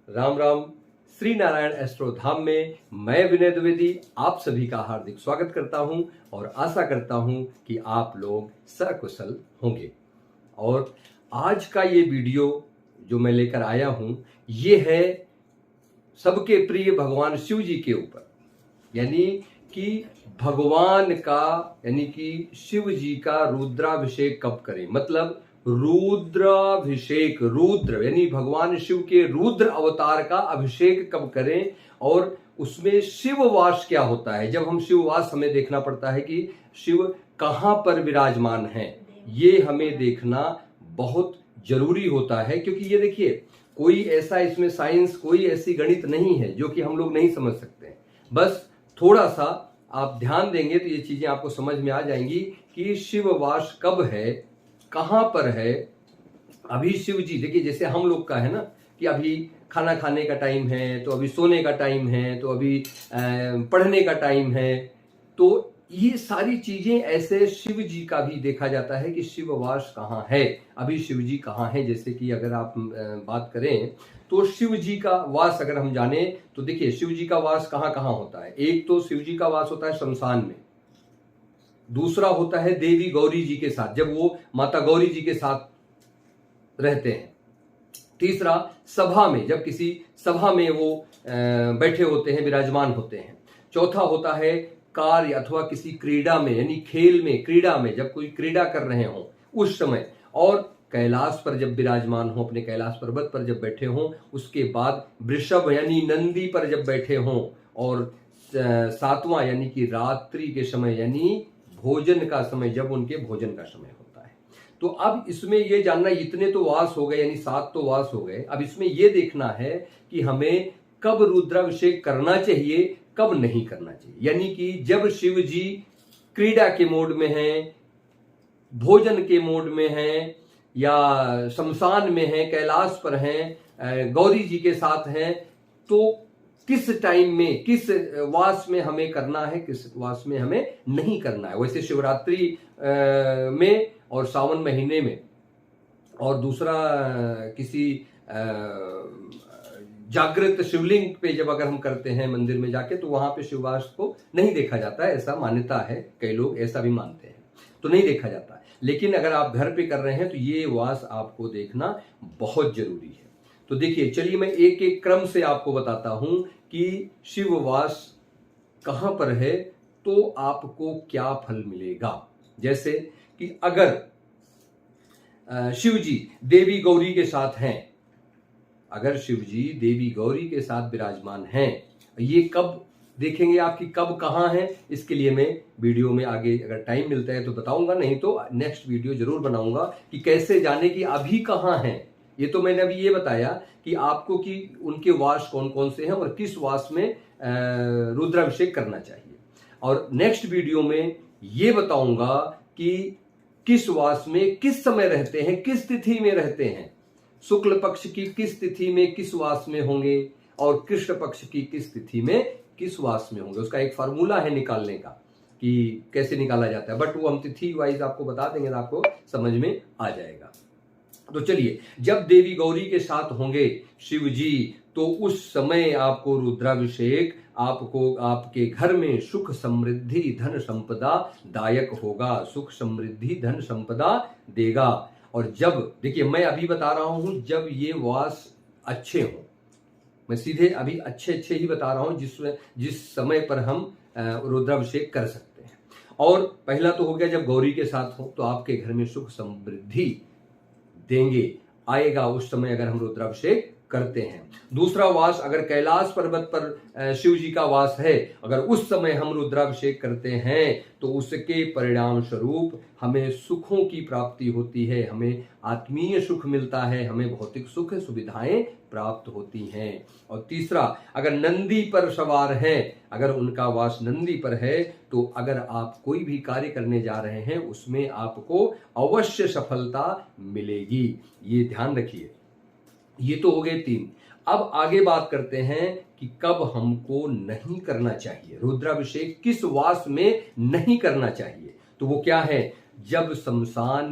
Ram Ram. Shri Narayan astro धाम में मैं विनय द्विवेदी आप सभी का हार्दिक स्वागत करता हूं और आशा करता हूं कि आप लोग सकुशल होंगे। और आज का ये वीडियो जो मैं लेकर आया हूं ये है सबके प्रिय भगवान शिव जी के ऊपर, यानी कि भगवान का यानी कि शिव जी का रुद्राभिषेक कब करें। मतलब रुद्राभिषेक, रुद्र यानी भगवान शिव के रुद्र अवतार का अभिषेक कब करें और उसमें शिववास क्या होता है। जब हम शिववास, हमें देखना पड़ता है कि शिव कहां पर विराजमान हैं, ये हमें देखना बहुत जरूरी होता है। क्योंकि ये देखिए, कोई ऐसा इसमें साइंस, कोई ऐसी गणित नहीं है जो कि हम लोग नहीं समझ सकते हैं। बस थोड़ा सा आप ध्यान देंगे तो ये चीजें आपको समझ में आ जाएंगी कि शिववास कब है, कहां पर है। अभी शिव जी देखिए, जैसे हम लोग का है ना कि अभी खाना खाने का टाइम है, तो अभी सोने का टाइम है, तो अभी पढ़ने का टाइम है। तो ये सारी चीजें ऐसे शिव जी का भी देखा जाता है कि शिववास कहाँ है, अभी शिव जी कहाँ है। जैसे कि अगर आप बात करें तो शिव जी का वास अगर हम जाने तो देखिए, शिव जी का वास कहाँ कहाँ होता है। एक तो शिव जी का वास होता है शमशान में, दूसरा होता है देवी गौरी जी के साथ, जब वो माता गौरी जी के साथ रहते हैं। तीसरा सभा में, जब किसी सभा में वो बैठे होते हैं, विराजमान होते हैं। चौथा होता है कार्य अथवा किसी क्रीड़ा में, यानी खेल में, क्रीड़ा में, जब कोई क्रीड़ा कर रहे हों उस समय। और कैलाश पर जब विराजमान हो, अपने कैलाश पर्वत पर जब बैठे हों, उसके बाद वृषभ यानी नंदी पर जब बैठे हों, और सातवां यानी कि रात्रि के समय, यानी भोजन का समय, जब उनके भोजन का समय होता है। तो अब इसमें ये जानना, इतने तो वास हो गए, यानी 7 तो वास हो गए। अब इसमें ये देखना है कि हमें कब रुद्राभिषेक करना चाहिए, कब नहीं करना चाहिए। यानी कि जब शिव जी क्रीड़ा के मोड में हैं, भोजन के मोड में हैं, या शमशान में हैं, कैलाश पर हैं, गौरी जी के साथ हैं, तो किस टाइम में, किस वास में हमें करना है, किस वास में हमें नहीं करना है। वैसे शिवरात्रि में और सावन महीने में, और दूसरा किसी जागृत शिवलिंग पे जब अगर हम करते हैं मंदिर में जाके, तो वहां पे शिववास को नहीं देखा जाता है, ऐसा मान्यता है। कई लोग ऐसा भी मानते हैं, तो नहीं देखा जाता है। लेकिन अगर आप घर पे कर रहे हैं तो ये वास आपको देखना बहुत जरूरी है। तो देखिए, चलिए मैं एक एक क्रम से आपको बताता हूं कि शिववास कहां पर है तो आपको क्या फल मिलेगा। जैसे कि अगर शिव जी देवी गौरी के साथ हैं, अगर शिव जी देवी गौरी के साथ विराजमान हैं, ये कब देखेंगे आपकी कब कहां है, इसके लिए मैं वीडियो में आगे अगर टाइम मिलता है तो बताऊंगा, नहीं तो नेक्स्ट वीडियो जरूर बनाऊंगा कि कैसे जाने कि अभी कहां है। ये तो मैंने अभी ये बताया कि आपको कि उनके वास कौन कौन से हैं और किस वास में रुद्राभिषेक करना चाहिए। और नेक्स्ट वीडियो में ये बताऊंगा कि किस वास में किस समय रहते हैं, किस तिथि में रहते हैं, शुक्ल पक्ष की किस तिथि में किस वास में होंगे, और कृष्ण पक्ष की किस तिथि में किस वास में होंगे। उसका एक फार्मूला है निकालने का कि कैसे निकाला जाता है, बट वो हम तिथि वाइज आपको बता देंगे तो आपको समझ में आ जाएगा। तो चलिए, जब देवी गौरी के साथ होंगे शिव जी, तो उस समय आपको रुद्राभिषेक आपको आपके घर में सुख समृद्धि धन संपदा दायक होगा, सुख समृद्धि धन संपदा देगा। और जब देखिए, मैं अभी बता रहा हूं जब ये वास अच्छे हों, मैं सीधे अभी अच्छे ही बता रहा हूं जिस समय पर हम रुद्राभिषेक कर सकते हैं। और पहला तो हो गया जब गौरी के साथ हो, तो आपके घर में सुख समृद्धि देंगे, आएगा उस समय अगर हम रुद्राभिषेक करते हैं। दूसरा वास, अगर कैलाश पर्वत पर शिव जी का वास है, अगर उस समय हम रुद्राभिषेक करते हैं तो उसके परिणाम स्वरूप हमें सुखों की प्राप्ति होती है, हमें आत्मीय सुख मिलता है, हमें भौतिक सुख सुविधाएं प्राप्त होती हैं। और तीसरा, अगर नंदी पर सवार हैं, अगर उनका वास नंदी पर है, तो अगर आप कोई भी कार्य करने जा रहे हैं उसमें आपको अवश्य सफलता मिलेगी, ये ध्यान रखिए। ये तो हो गए 3। अब आगे बात करते हैं कि कब हमको नहीं करना चाहिए रुद्राभिषेक, किस वास में नहीं करना चाहिए। तो वो क्या है, जब शमशान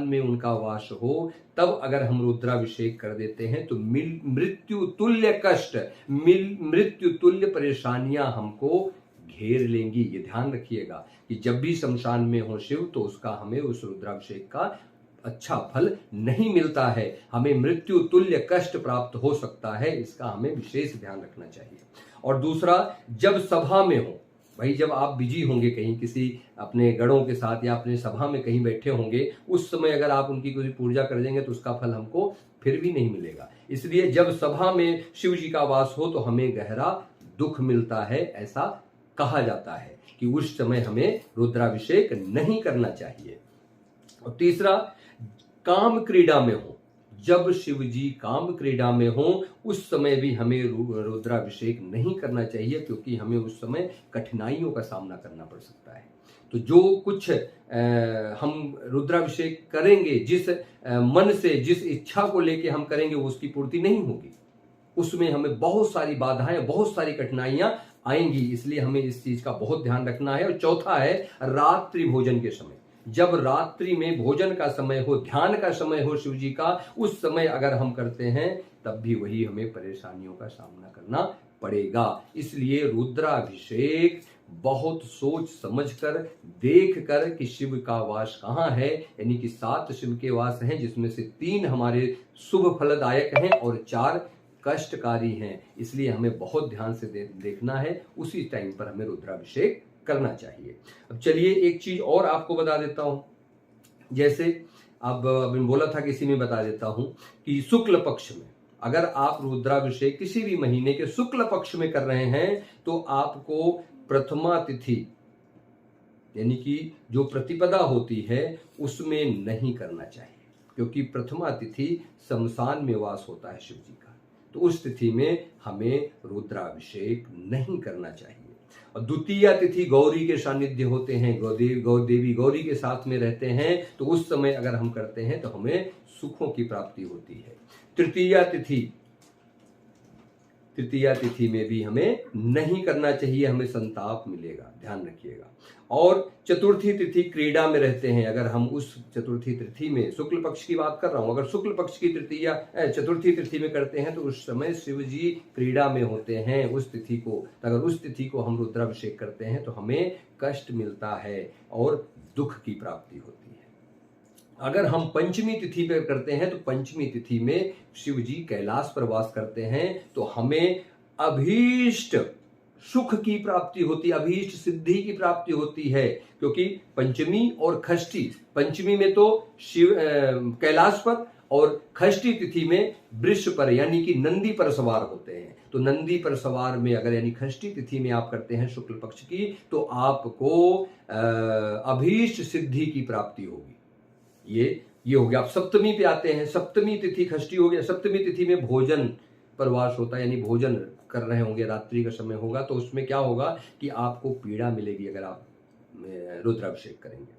में उनका वास हो तब अगर हम रुद्राभिषेक कर देते हैं तो मृत्यु तुल्य कष्ट, मृत्यु तुल्य परेशानियां हमको घेर लेंगी। ये ध्यान रखिएगा कि जब भी शमशान में हो शिव तो उसका हमें उस रुद्राभिषेक का अच्छा फल नहीं मिलता है, हमें मृत्यु तुल्य कष्ट प्राप्त हो सकता है, इसका हमें विशेष ध्यान रखना चाहिए। और दूसरा, जब सभा में हो, भाई जब आप बिजी होंगे कहीं किसी अपने गणों के साथ या अपने सभा में कहीं बैठे होंगे, उस समय अगर आप उनकी कोई पूजा कर देंगे तो उसका फल हमको फिर भी नहीं मिलेगा। इसलिए जब सभा में शिव जी का वास हो तो हमें गहरा दुख मिलता है, ऐसा कहा जाता है कि उस समय हमें रुद्राभिषेक नहीं करना चाहिए। और तीसरा, काम क्रीड़ा में हो, जब शिव जी काम क्रीड़ा में हो उस समय भी हमें रुद्राभिषेक नहीं करना चाहिए, क्योंकि हमें उस समय कठिनाइयों का सामना करना पड़ सकता है। तो जो कुछ हम रुद्राभिषेक करेंगे, जिस मन से, जिस इच्छा को लेके हम करेंगे, वो उसकी पूर्ति नहीं होगी। उसमें हमें बहुत सारी बाधाएं, बहुत सारी कठिनाइयां आएंगी, इसलिए हमें इस चीज का बहुत ध्यान रखना है। और चौथा है, रात्रि भोजन के समय, जब रात्रि में भोजन का समय हो, ध्यान का समय हो शिव जी का, उस समय अगर हम करते हैं तब भी वही हमें परेशानियों का सामना करना पड़ेगा। इसलिए रुद्राभिषेक बहुत सोच समझकर, देख कर कि शिव का वास कहाँ है, यानी कि 7 शिव के वास हैं, जिसमें से 3 हमारे शुभ फलदायक हैं और 4 कष्टकारी हैं। इसलिए हमें बहुत ध्यान से देखना है, उसी टाइम पर हमें रुद्राभिषेक करना चाहिए। अब चलिए एक चीज और आपको बता देता हूं, जैसे अब अभी बोला था कि इसी में बता देता हूं कि शुक्ल पक्ष में अगर आप रुद्राभिषेक किसी भी महीने के शुक्ल पक्ष में कर रहे हैं तो आपको प्रथमा तिथि, यानी कि जो प्रतिपदा होती है, उसमें नहीं करना चाहिए, क्योंकि प्रथमा तिथि शमशान में वास होता है शिव जी का, तो उस तिथि में हमें रुद्राभिषेक नहीं करना चाहिए। और द्वितीया तिथि गौरी के सानिध्य होते हैं, देवी गौरी के साथ में रहते हैं, तो उस समय अगर हम करते हैं तो हमें सुखों की प्राप्ति होती है। तृतीया तिथि में भी हमें नहीं करना चाहिए, हमें संताप मिलेगा, ध्यान रखिएगा। और चतुर्थी तिथि क्रीड़ा में रहते हैं, अगर हम उस चतुर्थी तिथि में, शुक्ल पक्ष की बात कर रहा हूं, अगर शुक्ल पक्ष की चतुर्थी तिथि में करते हैं तो उस समय शिव जी क्रीड़ा में होते हैं। उस तिथि को, अगर उस तिथि को हम रुद्राभिषेक करते हैं तो हमें कष्ट मिलता है और दुख की प्राप्ति होती है। अगर हम पंचमी तिथि पे करते हैं तो पंचमी तिथि में शिव जी कैलाश पर वास करते हैं, तो हमें अभीष्ट सुख की प्राप्ति होती है, अभीष्ट सिद्धि की प्राप्ति होती है। क्योंकि पंचमी और षष्ठी, पंचमी में तो शिव कैलाश पर और षष्ठी तिथि में वृष पर यानी कि नंदी पर सवार होते हैं। तो नंदी पर सवार में अगर यानी षष्ठी तिथि में आप करते हैं शुक्ल पक्ष की, तो आपको अभीष्ट सिद्धि की प्राप्ति होगी। ये हो गया। आप सप्तमी पे आते हैं, सप्तमी तिथि षष्ठी हो गया। सप्तमी तिथि में भोजन प्रवास होता है, यानी भोजन कर रहे होंगे, रात्रि का समय होगा, तो उसमें क्या होगा कि आपको पीड़ा मिलेगी अगर आप रुद्राभिषेक करेंगे।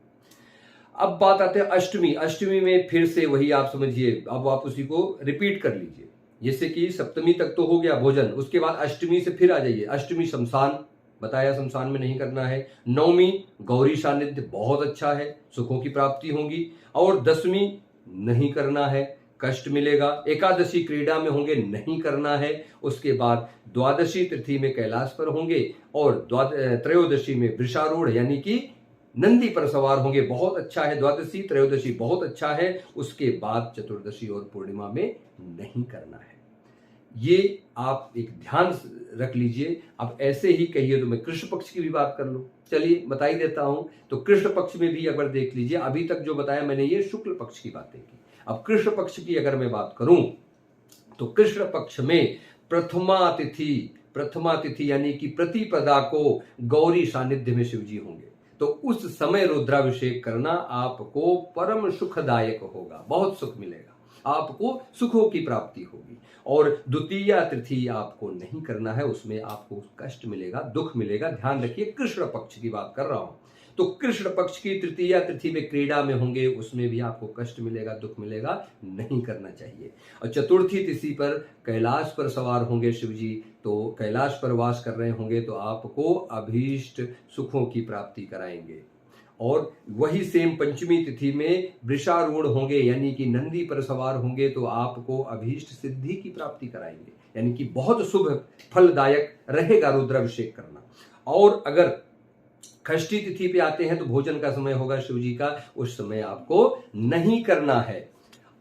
अब बात आते हैं अष्टमी। अष्टमी में फिर से वही आप समझिए, अब आप उसी को रिपीट कर लीजिए। जैसे कि सप्तमी तक तो हो गया भोजन, उसके बाद अष्टमी से फिर आ जाइए। अष्टमी शमशान बताया, शमशान में नहीं करना है। नवमी गौरी सानिध्य, बहुत अच्छा है, सुखों की प्राप्ति होगी। और 10वीं नहीं करना है, कष्ट मिलेगा। एकादशी क्रीड़ा में होंगे, नहीं करना है। उसके बाद द्वादशी तिथि में कैलाश पर होंगे और त्रयोदशी में वृषारूढ़ यानी कि नंदी पर सवार होंगे, बहुत अच्छा है। द्वादशी त्रयोदशी बहुत अच्छा है। उसके बाद चतुर्दशी और पूर्णिमा में नहीं करना है। ये आप एक ध्यान रख लीजिए। अब ऐसे ही कहिए तो मैं कृष्ण पक्ष की भी बात कर लूं, चलिए बता ही देता हूं। तो कृष्ण पक्ष में भी अगर देख लीजिए, अभी तक जो बताया मैंने ये शुक्ल पक्ष की बातें की। अब कृष्ण पक्ष की अगर मैं बात करूं तो कृष्ण पक्ष में प्रथमा तिथि यानी कि प्रतिपदा को गौरी सानिध्य में शिवजी होंगे, तो उस समय रुद्राभिषेक करना आपको परम सुखदायक होगा, बहुत सुख मिलेगा, आपको सुखों की प्राप्ति होगी। और द्वितीया तिथि आपको नहीं करना है, उसमें आपको कष्ट मिलेगा, दुख मिलेगा। ध्यान रखिए, कृष्ण पक्ष की बात कर रहा हूं। तो कृष्ण पक्ष की तृतीया तिथि में क्रीड़ा में होंगे, उसमें भी आपको कष्ट मिलेगा, दुख मिलेगा, नहीं करना चाहिए। और चतुर्थी तिथि पर कैलाश पर सवार होंगे शिवजी, तो कैलाश पर वास कर रहे होंगे, तो आपको अभीष्ट सुखों की प्राप्ति कराएंगे। और वही सेम पंचमी तिथि में वृषारूढ़ होंगे यानी कि नंदी पर सवार होंगे तो आपको अभीष्ट सिद्धि की प्राप्ति कराएंगे, यानी कि बहुत शुभ फलदायक रहेगा रुद्राभिषेक करना। और अगर षष्ठी तिथि पे आते हैं तो भोजन का समय होगा शिव जी का, उस समय आपको नहीं करना है।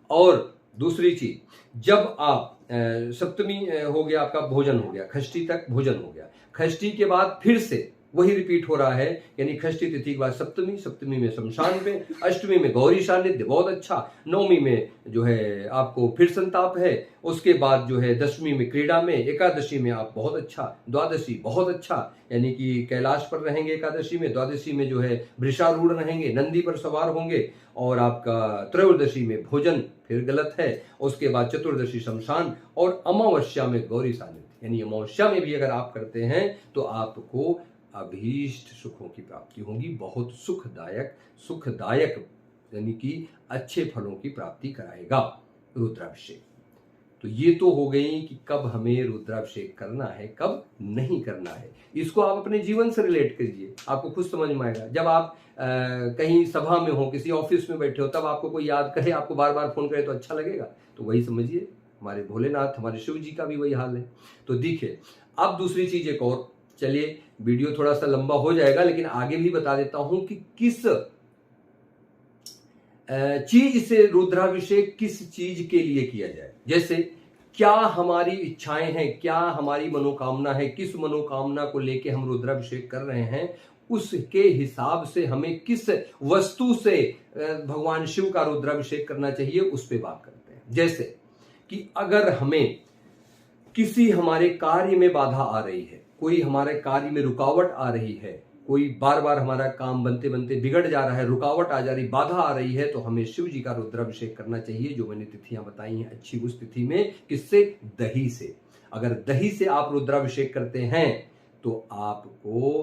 और दूसरी चीज, जब आप सप्तमी हो गया, आपका भोजन हो गया, षष्ठी तक भोजन हो गया, षष्ठी के बाद फिर से वही रिपीट हो रहा है, यानी षष्ठी तिथि के बाद सप्तमी, सप्तमी में शमशान पे, अष्टमी में गौरी सानिध्य बहुत अच्छा, नवमी में जो है आपको फिर संताप है, उसके बाद जो है दशमी में क्रीड़ा में, एकादशी में आप बहुत अच्छा, द्वादशी बहुत अच्छा यानी कि कैलाश पर रहेंगे एकादशी में, द्वादशी में जो है वृषारूढ़ रहेंगे, नंदी पर सवार होंगे, और आपका त्रयोदशी में भोजन फिर गलत है, उसके बाद चतुर्दशी शमशान, और अमावस्या में गौरी सानिध्य, यानी अमावस्या में भी अगर आप करते हैं तो आपको अभीष्ट सुखों की प्राप्ति होगी, बहुत सुखदायक यानी कि अच्छे फलों की प्राप्ति कराएगा रुद्राभिषेक। तो ये तो हो गई कि कब हमें रुद्राभिषेक करना है, कब नहीं करना है। इसको आप अपने जीवन से रिलेट कीजिए, आपको खुद समझ में आएगा। जब आप कहीं सभा में हो, किसी ऑफिस में बैठे हो, तब आपको कोई याद करे, आपको बार बार फोन करे तो अच्छा लगेगा। तो वही समझिए, हमारे भोलेनाथ, हमारे शिव जी का भी वही हाल है। तो देखिए, अब दूसरी चीज एक और, चलिए वीडियो थोड़ा सा लंबा हो जाएगा लेकिन आगे भी बता देता हूं कि किस चीज से रुद्राभिषेक किस चीज के लिए किया जाए। जैसे क्या हमारी इच्छाएं हैं, क्या हमारी मनोकामना है, किस मनोकामना को लेके हम रुद्राभिषेक कर रहे हैं, उसके हिसाब से हमें किस वस्तु से भगवान शिव का रुद्राभिषेक करना चाहिए, उस पर बात करते हैं। जैसे कि अगर हमें किसी हमारे कार्य में बाधा आ रही है, कोई हमारे कार्य में रुकावट आ रही है, कोई बार बार हमारा काम बनते बनते बिगड़ जा रहा है, रुकावट आ जा रही, बाधा आ रही है, तो हमें शिव जी का रुद्राभिषेक करना चाहिए। जो मैंने तिथियां बताई हैं अच्छी, उस तिथि में किससे? दही से। अगर दही से आप रुद्राभिषेक करते हैं तो आपको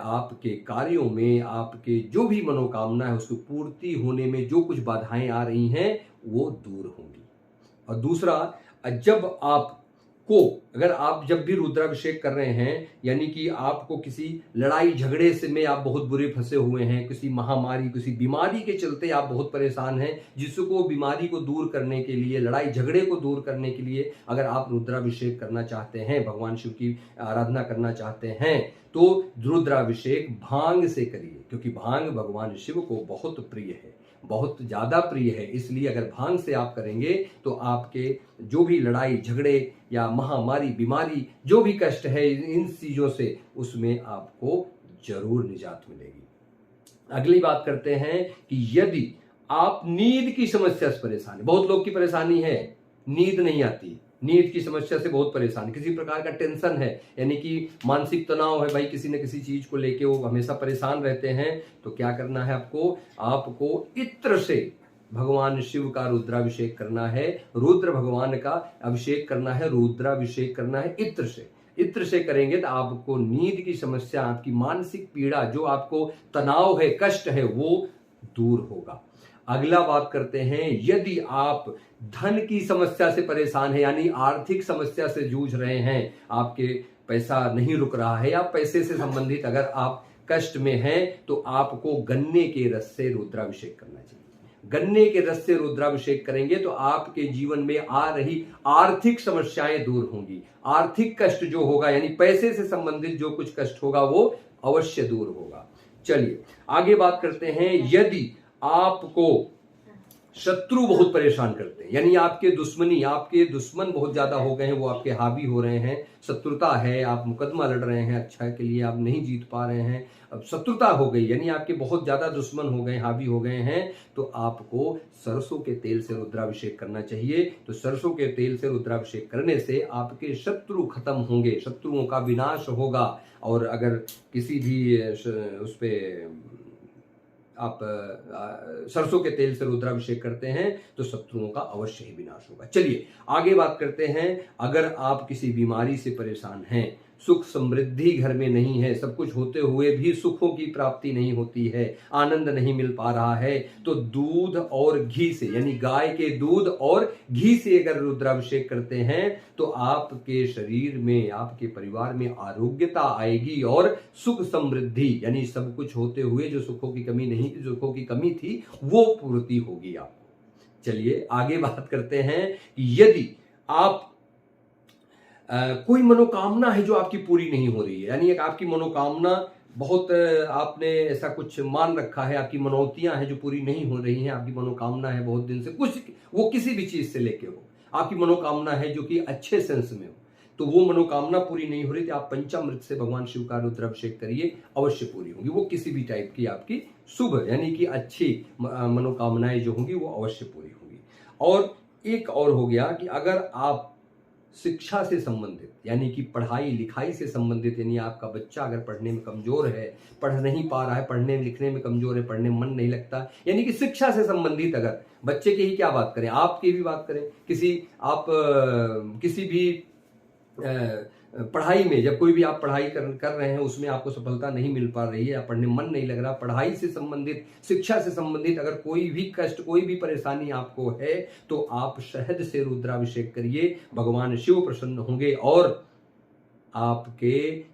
आपके कार्यों में, आपके जो भी मनोकामना है उसकी पूर्ति होने में जो कुछ बाधाएं आ रही हैं वो दूर होंगी। और दूसरा, जब अगर आप जब भी रुद्राभिषेक कर रहे हैं, यानी कि आपको किसी लड़ाई झगड़े से में आप बहुत बुरे फंसे हुए हैं, किसी महामारी, किसी बीमारी के चलते आप बहुत परेशान हैं, जिसको बीमारी को दूर करने के लिए, लड़ाई झगड़े को दूर करने के लिए अगर आप रुद्राभिषेक करना चाहते हैं, भगवान शिव की आराधना करना चाहते हैं, तो रुद्राभिषेक भांग से करिए, क्योंकि भांग भगवान शिव को बहुत प्रिय है, बहुत ज्यादा प्रिय है। इसलिए अगर भांग से आप करेंगे तो आपके जो भी लड़ाई झगड़े या महामारी, बीमारी, जो भी कष्ट है इन चीजों से, उसमें आपको जरूर निजात मिलेगी। अगली बात करते हैं कि यदि आप नींद की समस्या से परेशान है, बहुत लोग की परेशानी है, नींद नहीं आती, नींद की समस्या से बहुत परेशान, किसी प्रकार का टेंशन है, यानी कि मानसिक तनाव है भाई, किसी न किसी चीज को लेके वो हमेशा परेशान रहते हैं, तो क्या करना है आपको इत्र से भगवान शिव का रुद्राभिषेक करना है, रुद्र भगवान का अभिषेक करना है, रुद्राभिषेक करना है इत्र से। इत्र से करेंगे तो आपको नींद की समस्या, आपकी मानसिक पीड़ा, जो आपको तनाव है, कष्ट है, वो दूर होगा। अगला बात करते हैं, यदि आप धन की समस्या से परेशान है, यानी आर्थिक समस्या से जूझ रहे हैं, आपके पैसा नहीं रुक रहा है, या पैसे से संबंधित अगर आप कष्ट में हैं, तो आपको गन्ने के रस से रुद्राभिषेक करना चाहिए। गन्ने के रस से रुद्राभिषेक करेंगे तो आपके जीवन में आ रही आर्थिक समस्याएं दूर होंगी, आर्थिक कष्ट जो होगा, यानी पैसे से संबंधित जो कुछ कष्ट होगा वो अवश्य दूर होगा। चलिए आगे बात करते हैं, यदि आपको शत्रु बहुत परेशान करते हैं, यानी आपके दुश्मन बहुत ज्यादा हो गए हैं, वो आपके हावी हो रहे हैं, शत्रुता है, आप मुकदमा लड़ रहे हैं, अच्छा के लिए आप नहीं जीत पा रहे हैं, अब शत्रुता हो गई, यानी आपके बहुत ज्यादा दुश्मन हो गए, हावी हो गए हैं, तो आपको सरसों के तेल से रुद्राभिषेक करना चाहिए। तो सरसों के तेल से रुद्राभिषेक करने से आपके शत्रु खत्म होंगे, शत्रुओं का विनाश होगा। और अगर किसी भी उस पे आप सरसों के तेल से रुद्राभिषेक करते हैं तो शत्रुओं का अवश्य ही विनाश होगा। चलिए आगे बात करते हैं, अगर आप किसी बीमारी से परेशान हैं सुख समृद्धि घर में नहीं है, सब कुछ होते हुए भी सुखों की प्राप्ति नहीं होती है, आनंद नहीं मिल पा रहा है, तो दूध और घी से, यानी गाय के दूध और घी से अगर रुद्राभिषेक करते हैं तो आपके शरीर में, आपके परिवार में आरोग्यता आएगी और सुख समृद्धि, यानी सब कुछ होते हुए जो सुखों की कमी नहीं, सुखों की कमी थी वो पूर्ति होगी आपको। चलिए आगे बात करते हैं कि यदि आप कोई मनोकामना है जो आपकी पूरी नहीं हो रही है, यानी एक आपकी मनोकामना बहुत आपने ऐसा कुछ मान रखा है, आपकी मनौतियां हैं जो पूरी नहीं हो रही हैं, आपकी मनोकामना है बहुत दिन से कुछ, वो किसी भी चीज से लेके हो, आपकी मनोकामना है जो कि अच्छे सेंस में हो, तो वो मनोकामना पूरी नहीं हो रही थी, आप पंचामृत से भगवान शिव का रुद्राभिषेक करिए, अवश्य पूरी होगी। वो किसी भी टाइप की आपकी शुभ यानी कि अच्छी मनोकामनाएं जो होंगी वो अवश्य पूरी होगी। और एक और हो गया कि अगर आप शिक्षा से संबंधित, यानी कि पढ़ाई लिखाई से संबंधित, यानी आपका बच्चा अगर पढ़ने में कमजोर है, पढ़ नहीं पा रहा है, पढ़ने लिखने में कमजोर है, पढ़ने में मन नहीं लगता, यानी कि शिक्षा से संबंधित, अगर बच्चे की ही क्या बात करें, आपकी भी बात करें, किसी भी पढ़ाई में, जब कोई भी आप पढ़ाई कर रहे हैं उसमें आपको सफलता नहीं मिल पा रही है या पढ़ने मन नहीं लग रहा, पढ़ाई से संबंधित, शिक्षा से संबंधित अगर कोई भी कष्ट, कोई भी परेशानी आपको है तो आप शहद से रुद्राभिषेक करिए, भगवान शिव प्रसन्न होंगे और आपके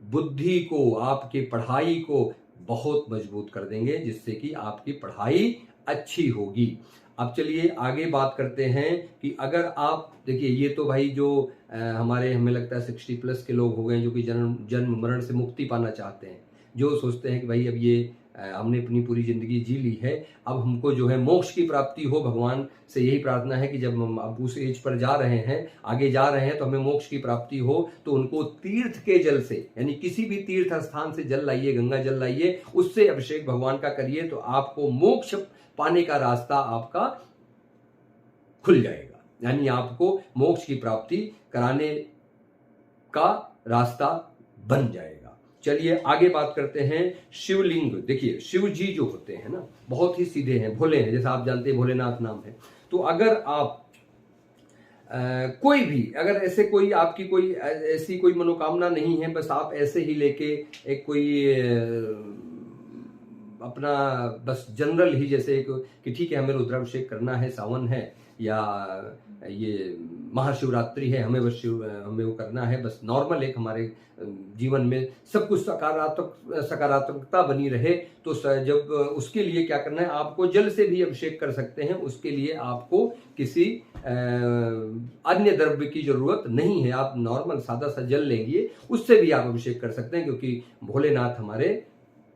बुद्धि को, आपके पढ़ाई को बहुत मजबूत कर देंगे, जिससे कि आपकी पढ़ाई अच्छी होगी। अब चलिए आगे बात करते हैं कि अगर आप देखिए, ये तो भाई जो हमें लगता है 60+ के लोग हो गए जो कि जन्म मरण से मुक्ति पाना चाहते हैं, जो सोचते हैं कि भाई अब ये हमने अपनी पूरी जिंदगी जी ली है, अब हमको जो है मोक्ष की प्राप्ति हो, भगवान से यही प्रार्थना है कि जब हम अब उस एज पर जा रहे हैं, आगे जा रहे हैं, तो हमें मोक्ष की प्राप्ति हो, तो उनको तीर्थ के जल से, यानी किसी भी तीर्थ स्थान से जल लाइए, गंगा जल लाइए, उससे अभिषेक भगवान का करिए, तो आपको मोक्ष पाने का रास्ता आपका खुल जाएगा, यानी आपको मोक्ष की प्राप्ति कराने का रास्ता बन जाएगा। चलिए आगे बात करते हैं शिवलिंग। देखिए शिव जी जो होते हैं ना, बहुत ही सीधे हैं, भोले हैं, जैसा आप जानते हैं भोलेनाथ नाम है। तो अगर आप कोई भी, अगर ऐसे कोई आपकी कोई ऐसी कोई मनोकामना नहीं है, बस आप ऐसे ही लेके एक कोई अपना बस जनरल ही, जैसे कि ठीक है हमें रुद्राभिषेक करना है, सावन है या ये महाशिवरात्रि है, हमें वो करना है, बस नॉर्मल एक हमारे जीवन में सब कुछ सकारात्मकता बनी रहे, तो जब उसके लिए क्या करना है, आपको जल से भी अभिषेक कर सकते हैं। उसके लिए आपको किसी अन्य द्रव्य की जरूरत नहीं है, आप नॉर्मल सादा सा जल लेंगे, उससे भी आप अभिषेक कर सकते हैं, क्योंकि भोलेनाथ हमारे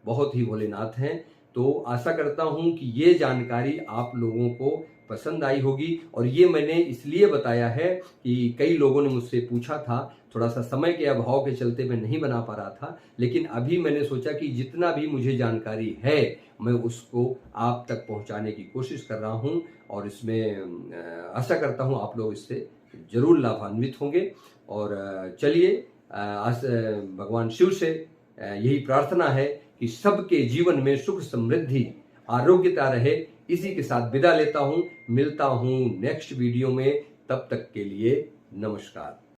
बहुत ही भोलेनाथ हैं। तो आशा करता हूं कि ये जानकारी आप लोगों को पसंद आई होगी, और ये मैंने इसलिए बताया है कि कई लोगों ने मुझसे पूछा था, थोड़ा सा समय के अभाव के चलते मैं नहीं बना पा रहा था, लेकिन अभी मैंने सोचा कि जितना भी मुझे जानकारी है मैं उसको आप तक पहुंचाने की कोशिश कर रहा हूं, और इसमें आशा करता हूं आप लोग इससे जरूर लाभान्वित होंगे। और चलिए भगवान शिव से यही प्रार्थना है कि सबके जीवन में सुख समृद्धि आरोग्यता रहे। इसी के साथ विदा लेता हूं, मिलता हूं नेक्स्ट वीडियो में, तब तक के लिए नमस्कार।